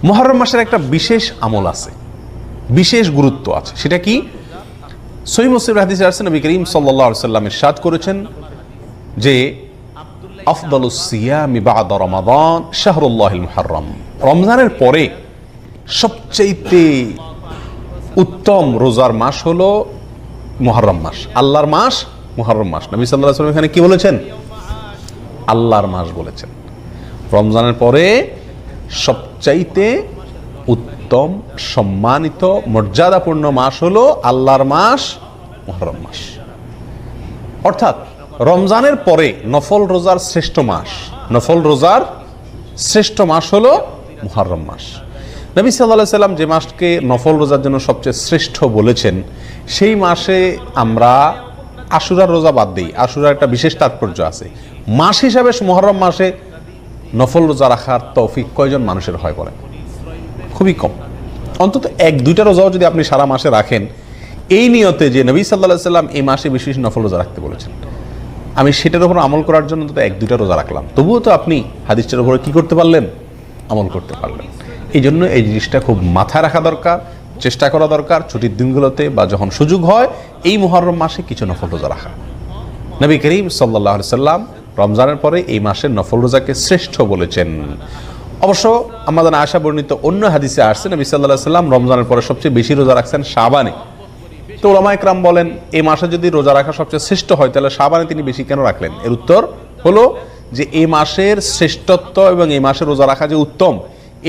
মুহররম মাসের একটা বিশেষ আমল আছে, বিশেষ গুরুত্ব আছে। সেটা কি? সহিহ মুসলিম হাদিসে আসছে, নবী করিম সাল্লাল্লাহু আলাইহি ওয়াসাল্লাম ইরশাদ করেছেন যে আফদালুস সিয়ামি বা'দা রমাদান শাহরুল্লাহিল মুহররম, রমজানের পরে সবচেয়ে উত্তম রোজার মাস হলো মুহররম মাস, আল্লাহর মাস মুহররম মাস। নবী সাল্লাল্লাহু আলাইহি ওয়াসাল্লাম এখানে কি বলেছেন? আল্লাহর মাস বলেছেন। রমজানের পরে সবচাইতে উত্তম, সম্মানিত, মর্যাদাপূর্ণ মাস হলো আল্লাহর মাস মুহররম মাস। অর্থাৎ রমজানের পরে নফল রোজার শ্রেষ্ঠ মাস, নফল রোজার শ্রেষ্ঠ মাস হলো মুহররম মাস। নবী সাল্লাল্লাহু আলাইহি ওয়াসাল্লাম যে মাসকে নফল রোজার জন্য সবচেয়ে শ্রেষ্ঠ বলেছেন, সেই মাসে আমরা আশুরার রোজা বাদ দিই। আশুরার একটা বিশেষ তাৎপর্য আছে। মাস হিসাবে মুহররম মাসে নফল রোজা রাখার তৌফিক কয়জন মানুষের হয় বলেন? খুবই কম। অন্তত এক দুইটা রোজাও যদি আপনি সারা মাসে রাখেন এই নিয়তে যে নবী সাল্লাল্লাহু আলাইহি ওয়াসাল্লাম এই মাসে বেশি বেশি নফল রোজা রাখতে বলেছেন, আমি সেটার উপর আমল করার জন্য তো এক দুইটা রোজা রাখলাম, তবুও তো আপনি হাদিসটার উপরে কি করতে পারলেন? আমল করতে পারলেন। এই জন্য এই জিনিসটা খুব মাথায় রাখা দরকার, চেষ্টা করা দরকার ছুটির দিনগুলোতে বা যখন সুযোগ হয় এই মুহররম মাসে কিছু নফল রোজা রাখা। নবী করিম সাল্লাল্লাহু আলাইহি ওয়াসাল্লাম রমজানের পরে এই মাসের নফল রোজাকে শ্রেষ্ঠ বলেছেন। অবশ্য আমাদের আয়েশা বর্ণিত অন্য হাদিসে আসছে নবী সাল্লাল্লাহু আলাইহি ওয়াসাল্লাম রমজানের পরে সবচেয়ে বেশি রোজা রাখছেন শাবানে। তো উলামা ইকরাম বলেন এই মাসে যদি রোজা রাখা সবচেয়ে শ্রেষ্ঠ হয় তাহলে শাবানে তিনি বেশি কেন রাখলেন? এর উত্তর হলো যে এই মাসের শ্রেষ্ঠত্ব এবং এই মাসে রোজা রাখা যে উত্তম,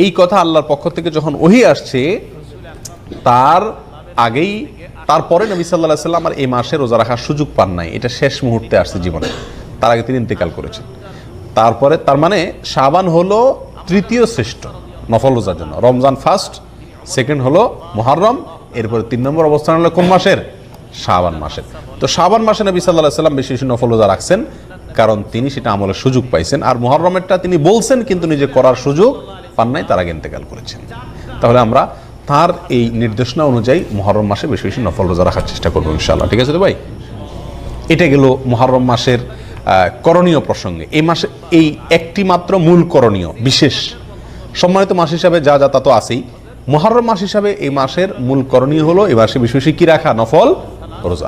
এই কথা আল্লাহর পক্ষ থেকে যখন ওহী আসছে তার আগেই, তারপরে নবী সাল্লাল্লাহু আলাইহি ওয়াসাল্লাম আর এই মাসে রোজা রাখার সুযোগ পান নাই। এটা শেষ মুহূর্তে আসছে জীবনে, তার আগে তিনি ইন্তেকাল করেছেন। তারপরে তার মানে শাবান হলো তৃতীয় শ্রেষ্ঠ নফল রোজার জন্য। রমজান ফার্স্ট, সেকেন্ড হলো মুহররম, এরপরে 3 নম্বর অবস্থান হলো কোন মাসের? শাবান মাসের। তো শাবান মাসে নবী সাল্লাল্লাহু আলাইহি ওয়াসাল্লাম বেশি বেশি নফল রোজা রাখছেন, কারণ তিনি সেটা আমলের সুযোগ পাইছেন। আর মুহররমেরটা তিনি বলছেন কিন্তু নিজে করার সুযোগ পান নাই, তার আগে ইন্তেকাল করেছেন। তাহলে আমরা তার এই নির্দেশনা অনুযায়ী মুহররম মাসে বেশি বেশি নফল রোজা রাখার চেষ্টা করবো ইনশাআল্লাহ। ঠিক আছে তো ভাই? এটা গেল মুহররম মাসের করণীয় প্রসঙ্গে। এই মাসে এই একটি মাত্র মূল করণীয়, বিশেষ সম্মানিত মাস হিসাবে যা যা তা তো আছেই, মুহররম মাস হিসাবে এই মাসের মূল করণীয় হলো এই মাসে বেশি বেশি কি রাখা? নফল রোজা।